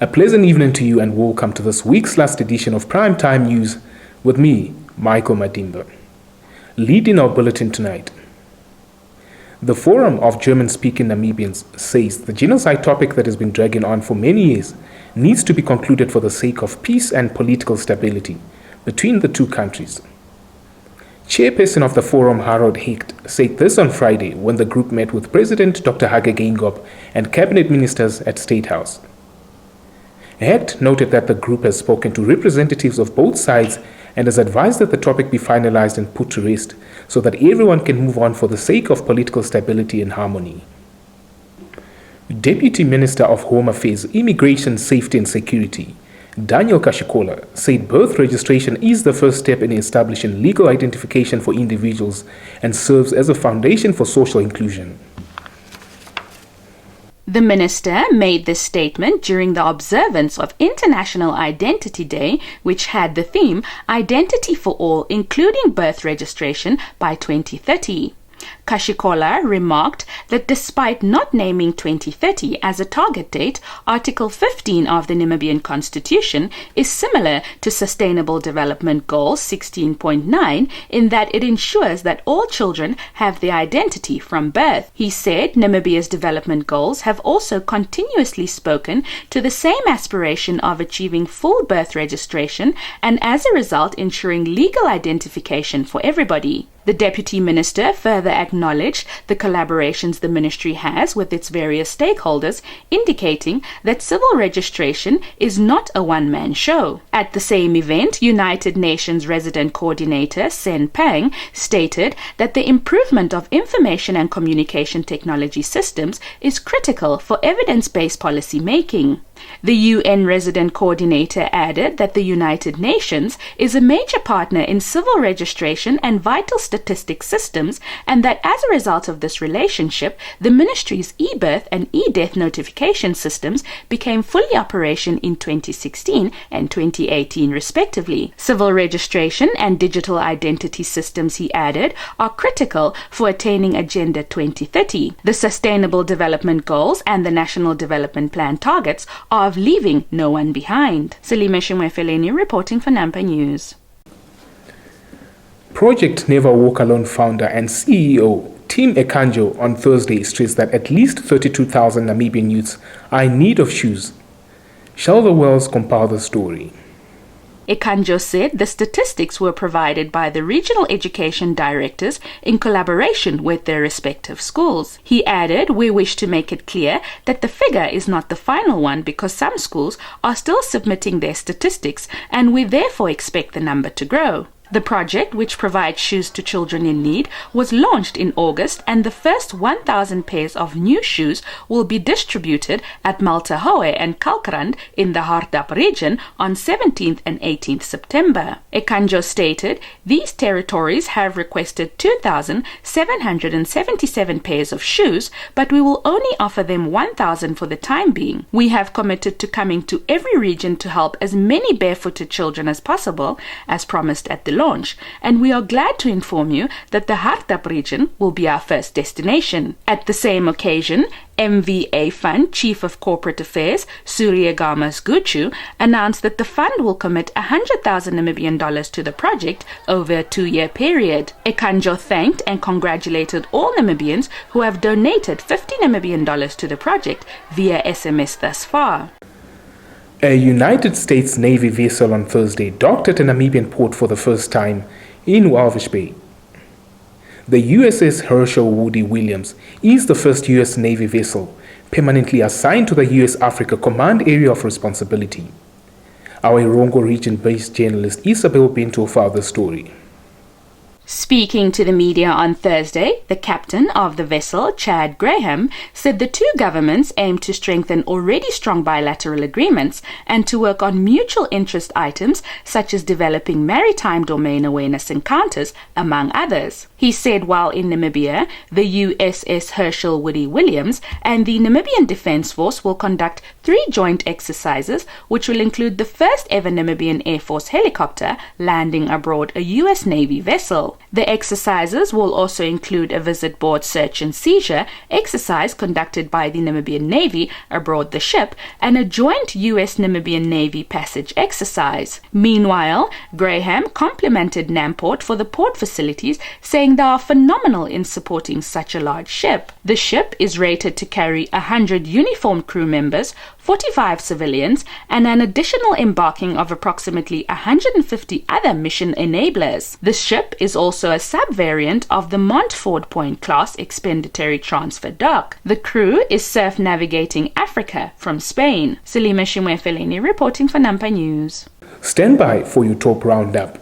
A pleasant evening to you and welcome to this week's last edition of Primetime News with me, Michael Madimba. Leading our bulletin tonight, the Forum of German-Speaking Namibians says the genocide topic that has been dragging on for many years needs to be concluded for the sake of peace and political stability between the two countries. Chairperson of the Forum, Harold Hecht, said this on Friday when the group met with President Dr. Hage Geingob and cabinet ministers at State House. Hecht noted that the group has spoken to representatives of both sides and has advised that the topic be finalized and put to rest so that everyone can move on for the sake of political stability and harmony. Deputy Minister of Home Affairs, Immigration, Safety and Security, Daniel Kashikola, said birth registration is the first step in establishing legal identification for individuals and serves as a foundation for social inclusion. The minister made this statement during the observance of International Identity Day, which had the theme Identity for All, including birth registration by 2030. Kashikola remarked that despite not naming 2030 as a target date, Article 15 of the Namibian Constitution is similar to Sustainable Development Goal 16.9 in that it ensures that all children have their identity from birth. He said Namibia's development goals have also continuously spoken to the same aspiration of achieving full birth registration and as a result ensuring legal identification for everybody. The Deputy Minister further acknowledged the collaborations the ministry has with its various stakeholders, indicating that civil registration is not a one-man show. At the same event, United Nations Resident Coordinator Sen Pang stated that the improvement of information and communication technology systems is critical for evidence-based policy making. The UN Resident Coordinator added that the United Nations is a major partner in civil registration and vital statistics systems, and that as a result of this relationship, the ministry's e-birth and e-death notification systems became fully operational in 2016 and 2018 respectively. Civil registration and digital identity systems, he added, are critical for attaining Agenda 2030. The Sustainable Development Goals and the National Development Plan targets are of leaving no one behind. Salima Shimwefeleni reporting for Nampa News. Project Never Walk Alone founder and CEO Tim Ekanjo on Thursday stressed that at least 32,000 Namibian youths are in need of shoes. Shelva Wells compiled the story. Ekanjo said the statistics were provided by the regional education directors in collaboration with their respective schools. He added, "We wish to make it clear that the figure is not the final one because some schools are still submitting their statistics and we therefore expect the number to grow." The project, which provides shoes to children in need, was launched in August and the first 1,000 pairs of new shoes will be distributed at Maltahoe and Kalkrand in the Hardap region on 17th and 18th September. Ekanjo stated, "These territories have requested 2,777 pairs of shoes, but we will only offer them 1,000 for the time being. We have committed to coming to every region to help as many barefooted children as possible, as promised at the launch, and we are glad to inform you that the Hardap region will be our first destination." At the same occasion, MVA Fund Chief of Corporate Affairs Surya Gamas Guchu announced that the fund will commit 100,000 Namibian dollars to the project over a 2-year period. Ekanjo thanked and congratulated all Namibians who have donated 50 Namibian dollars to the project via SMS thus far. A United States Navy vessel on Thursday docked at a Namibian port for the first time in Walvis Bay. The USS Herschel Woody Williams is the first U.S. Navy vessel permanently assigned to the U.S. Africa Command Area of Responsibility. Our Irongo region-based journalist Isabel Bento filed the story. Speaking to the media on Thursday, the captain of the vessel, Chad Graham, said the two governments aim to strengthen already strong bilateral agreements and to work on mutual interest items such as developing maritime domain awareness encounters, among others. He said while in Namibia, the USS Herschel Woody Williams and the Namibian Defence Force will conduct 3 joint exercises, which will include the first ever Namibian Air Force helicopter landing aboard a US Navy vessel. vessel. The exercises will also include a visit board search and seizure exercise conducted by the Namibian Navy aboard the ship and a joint US-Namibian Navy passage exercise. Meanwhile, Graham complimented Namport for the port facilities, saying they are phenomenal in supporting such a large ship. The ship is rated to carry 100 uniformed crew members, 45 civilians, and an additional embarking of approximately 150 other mission enablers. The ship is also a sub-variant of the Montford Point class expeditionary transfer dock. The crew is surf navigating Africa from Spain. Salima Shimwefeleni reporting for Nampa News. Stand by for your top roundup.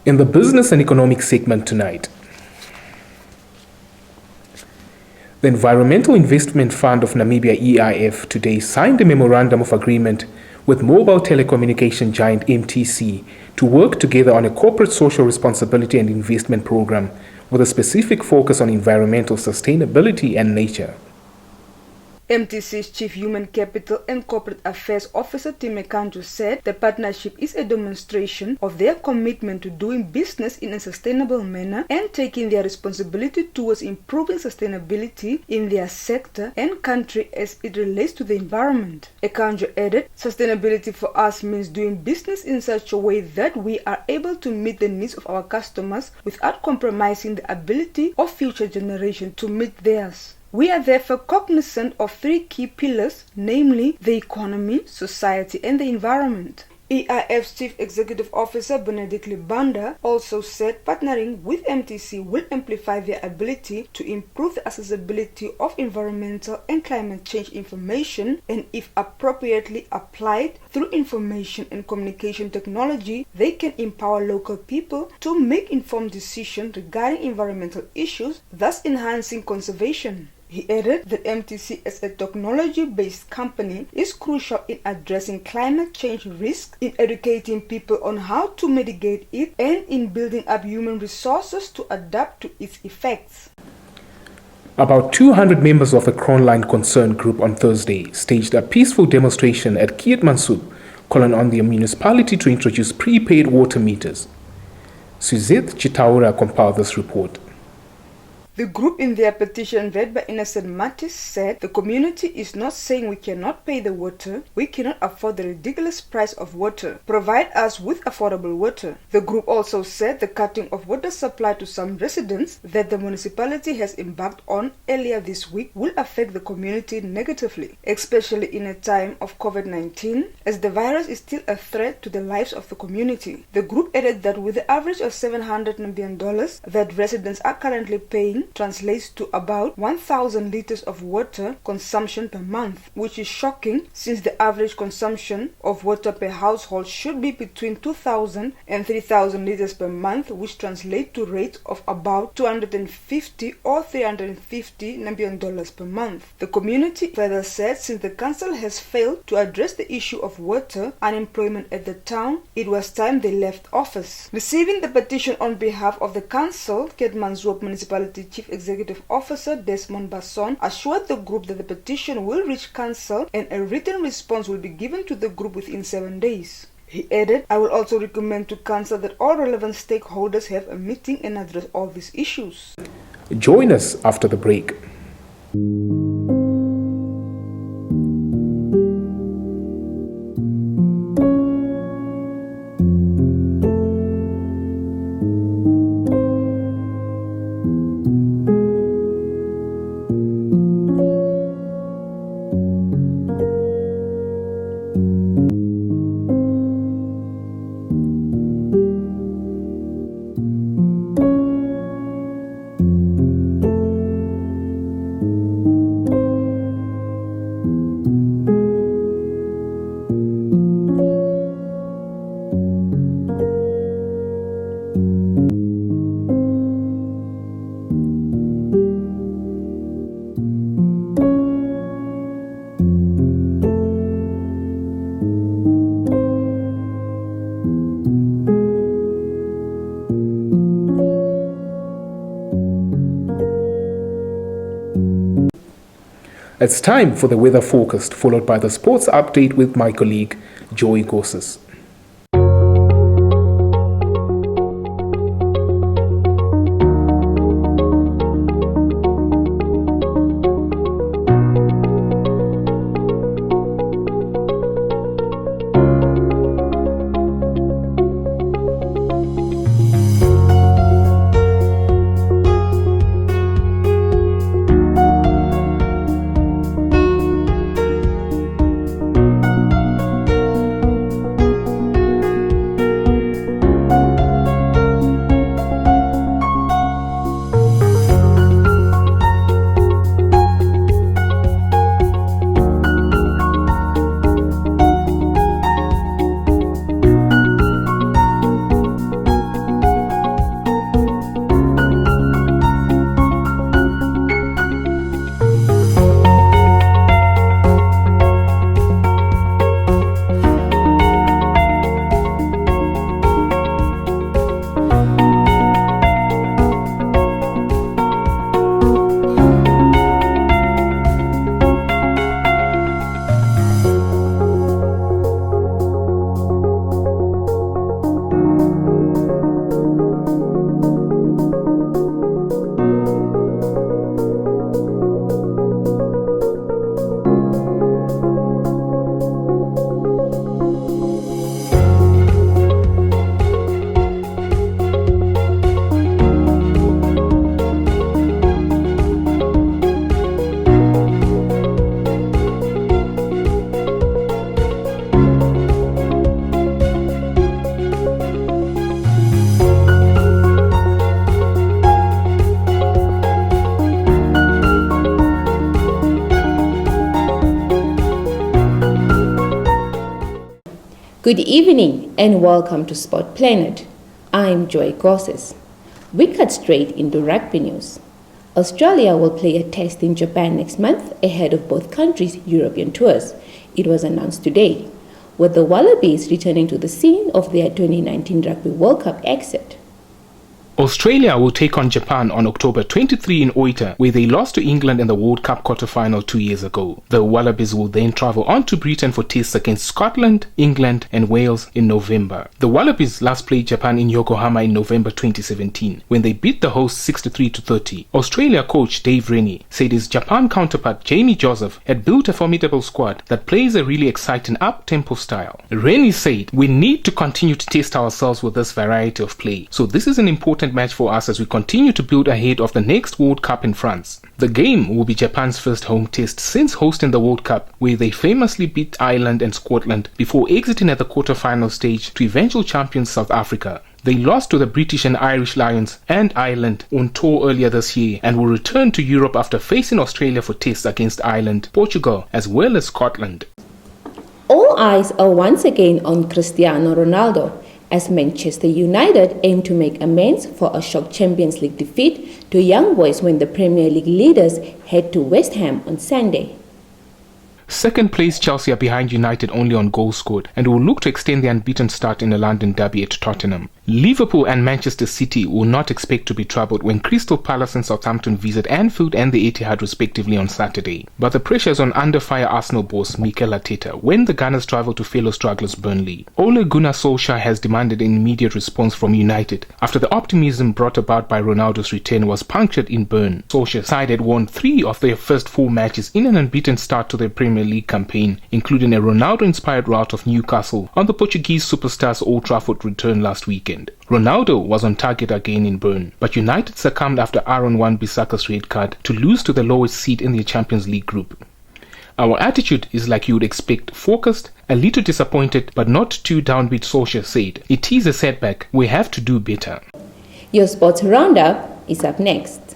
In the business and economic segment tonight, the Environmental Investment Fund of Namibia EIF today signed a memorandum of agreement with mobile telecommunication giant MTC to work together on a corporate social responsibility and investment program with a specific focus on environmental sustainability and nature. MTC's Chief Human Capital and Corporate Affairs Officer Tim Mekanjo said the partnership is a demonstration of their commitment to doing business in a sustainable manner and taking their responsibility towards improving sustainability in their sector and country as it relates to the environment. Mekanjo added, "Sustainability for us means doing business in such a way that we are able to meet the needs of our customers without compromising the ability of future generations to meet theirs. We are therefore cognizant of three key pillars, namely the economy, society, and the environment." EIF's Chief Executive Officer Benedict Libanda also said partnering with MTC will amplify their ability to improve the accessibility of environmental and climate change information, and if appropriately applied through information and communication technology, they can empower local people to make informed decisions regarding environmental issues, thus enhancing conservation. He added that MTC as a technology-based company is crucial in addressing climate change risks, in educating people on how to mitigate it, and in building up human resources to adapt to its effects. About 200 members of the Kronline Concern Group on Thursday staged a peaceful demonstration at Keetmanshoop, calling on the municipality to introduce prepaid water meters. Suzette Chitaura compiled this report. The group in their petition read by Innocent Mattis said the community is not saying we cannot pay the water, we cannot afford the ridiculous price of water. Provide us with affordable water. The group also said the cutting of water supply to some residents that the municipality has embarked on earlier this week will affect the community negatively, especially in a time of COVID-19, as the virus is still a threat to the lives of the community. The group added that with the average of $700 million that residents are currently paying, translates to about 1,000 liters of water consumption per month, which is shocking since the average consumption of water per household should be between 2,000 and 3,000 liters per month, which translates to rates of about 250 or $350 Namibian dollars per month. The community further said since the council has failed to address the issue of water unemployment at the town, it was time they left office. Receiving the petition on behalf of the council, Keetmanshoop Municipality Chief Executive Officer Desmond Basson assured the group that the petition will reach council and a written response will be given to the group within 7 days. He added, "I will also recommend to council that all relevant stakeholders have a meeting and address all these issues." Join us after the break. It's time for the weather forecast, followed by the sports update with my colleague Joey Gorses. Good evening and welcome to Sport Planet. I'm Joy Gorses. We cut straight into rugby news. Australia will play a test in Japan next month ahead of both countries' European tours. It was announced today, with the Wallabies returning to the scene of their 2019 Rugby World Cup exit. Australia will take on Japan on October 23 in Oita, where they lost to England in the World Cup quarter-final 2 years ago. The Wallabies will then travel on to Britain for tests against Scotland, England and Wales in November. The Wallabies last played Japan in Yokohama in November 2017, when they beat the hosts 63-30. Australia coach Dave Rennie said his Japan counterpart Jamie Joseph had built a formidable squad that plays a really exciting up-tempo style. Rennie said, "We need to continue to test ourselves with this variety of play, so this is an important match for us as we continue to build ahead of the next World Cup in France." The game will be Japan's first home test since hosting the World Cup, where they famously beat Ireland and Scotland before exiting at the quarter-final stage to eventual champions South Africa. They lost to the British and Irish Lions and Ireland on tour earlier this year and will return to Europe after facing Australia for tests against Ireland, Portugal as well as Scotland. All eyes are once again on Cristiano Ronaldo, as Manchester United aim to make amends for a shock Champions League defeat to Young Boys when the Premier League leaders head to West Ham on Sunday. Second place Chelsea are behind United only on goals scored and will look to extend the unbeaten start in the London derby at Tottenham. Liverpool and Manchester City will not expect to be troubled when Crystal Palace and Southampton visit Anfield and the Etihad respectively on Saturday. But the pressure is on under-fire Arsenal boss Mikel Arteta when the Gunners travel to fellow strugglers Burnley. Ole Gunnar Solskjaer has demanded an immediate response from United after the optimism brought about by Ronaldo's return was punctured in Bern. Solskjaer's side had won 3 of their first 4 matches in an unbeaten start to their Premier League campaign, including a Ronaldo-inspired rout of Newcastle on the Portuguese superstar's Old Trafford return last weekend. Ronaldo was on target again in Bern, but United succumbed after Aaron Wan-Bissaka's red card to lose to the lowest seed in the Champions League group. Our attitude is like you would expect, focused, a little disappointed, but not too downbeat, Solskjaer said. It is a setback. We have to do better. Your sports roundup is up next.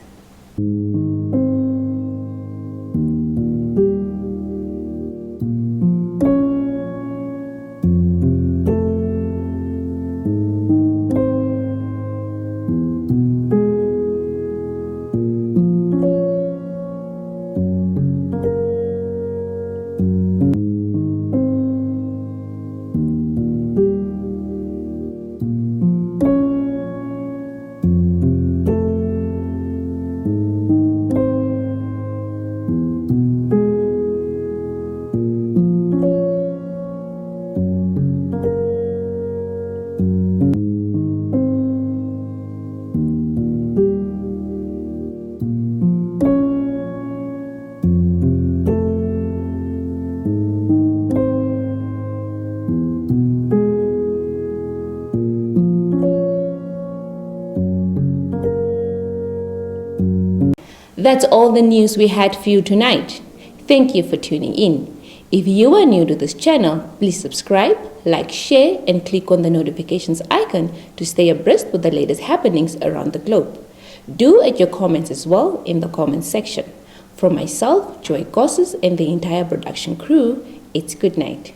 That's all the news we had for you tonight. Thank you for tuning in. If you are new to this channel, please subscribe, like, share, and click on the notifications icon to stay abreast with the latest happenings around the globe. Do add your comments as well in the comments section. From myself, Joy Gosses, and the entire production crew, it's good night.